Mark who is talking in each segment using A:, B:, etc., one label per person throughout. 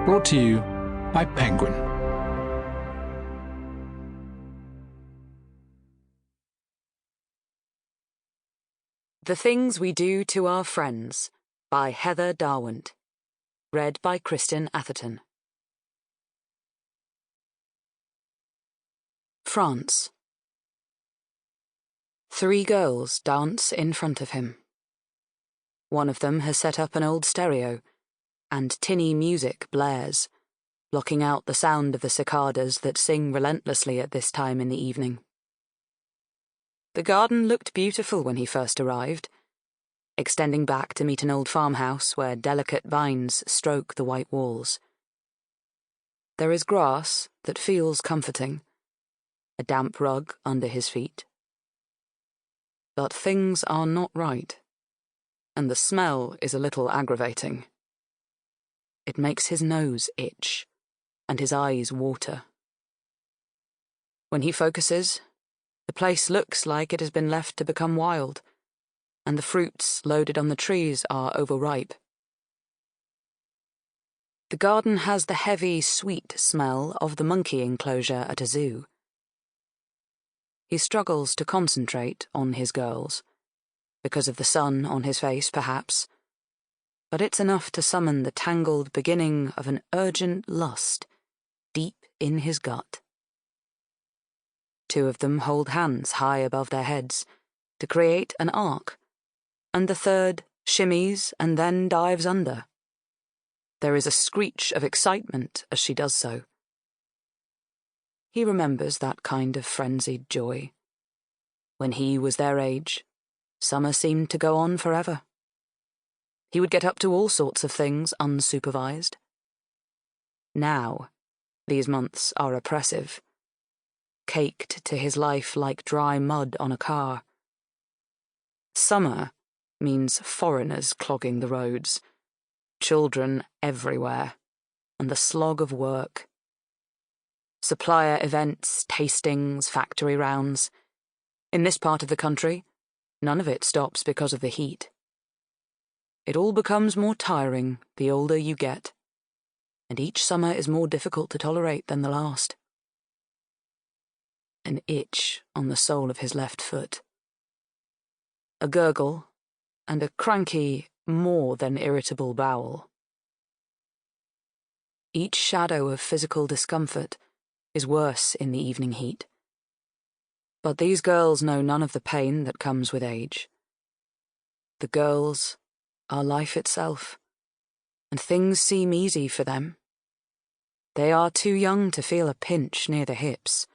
A: Brought to you by Penguin.
B: The Things We Do to Our Friends by Heather Darwent. Read by Kristin Atherton. France. 3 girls dance in front of him. One of them has set up an old stereo, and tinny music blares, blocking out the sound of the cicadas that sing relentlessly at this time in the evening. The garden looked beautiful when he first arrived, extending back to meet an old farmhouse where delicate vines stroke the white walls. There is grass that feels comforting, a damp rug under his feet. But things are not right, and the smell is a little aggravating. It makes his nose itch, and his eyes water. When he focuses, the place looks like it has been left to become wild, and the fruits loaded on the trees are overripe. The garden has the heavy, sweet smell of the monkey enclosure at a zoo. He struggles to concentrate on his girls, because of the sun on his face, perhaps, but it's enough to summon the tangled beginning of an urgent lust deep in his gut. 2 of them hold hands high above their heads to create an arc, and the third shimmies and then dives under. There is a screech of excitement as she does so. He remembers that kind of frenzied joy. When he was their age, summer seemed to go on forever. He would get up to all sorts of things unsupervised. Now, these months are oppressive, caked to his life like dry mud on a car. Summer means foreigners clogging the roads, children everywhere, and the slog of work. Supplier events, tastings, factory rounds. In this part of the country, none of it stops because of the heat. It all becomes more tiring the older you get, and each summer is more difficult to tolerate than the last. An itch on the sole of his left foot. A gurgle, and a cranky, more than irritable bowel. Each shadow of physical discomfort is worse in the evening heat. But these girls know none of the pain that comes with age. The girls are life itself, and things seem easy for them. They are too young to feel a pinch near the hips,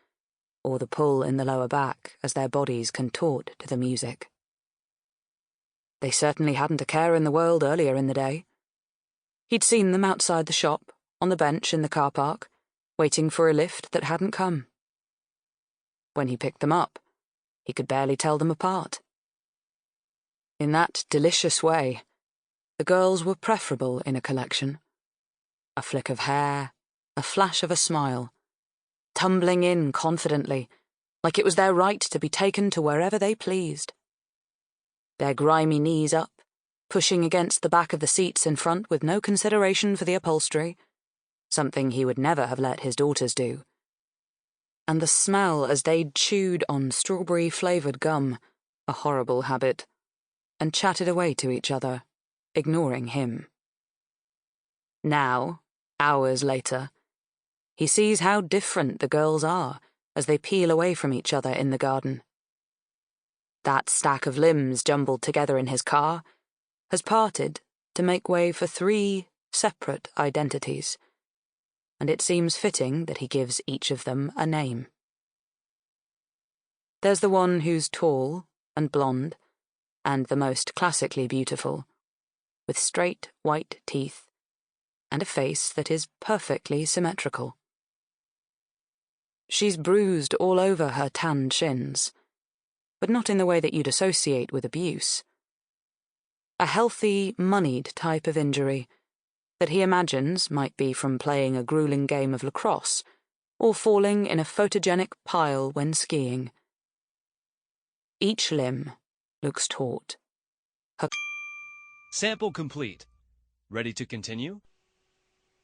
B: or the pull in the lower back as their bodies contort to the music. They certainly hadn't a care in the world earlier in the day. He'd seen them outside the shop, on the bench in the car park, waiting for a lift that hadn't come. When he picked them up, he could barely tell them apart. In that delicious way, the girls were preferable in a collection. A flick of hair, a flash of a smile, tumbling in confidently, like it was their right to be taken to wherever they pleased. Their grimy knees up, pushing against the back of the seats in front with no consideration for the upholstery, something he would never have let his daughters do. And the smell as they'd chewed on strawberry-flavoured gum, a horrible habit, and chatted away to each other, ignoring him. Now, hours later, he sees how different the girls are as they peel away from each other in the garden. That stack of limbs jumbled together in his car has parted to make way for 3 separate identities, and it seems fitting that he gives each of them a name. There's the one who's tall and blonde, and the most classically beautiful, with straight white teeth and a face that is perfectly symmetrical. She's bruised all over her tanned shins, but not in the way that you'd associate with abuse. A healthy, moneyed type of injury that he imagines might be from playing a grueling game of lacrosse or falling in a photogenic pile when skiing. Each limb looks taut.
C: Sample complete. Ready to continue?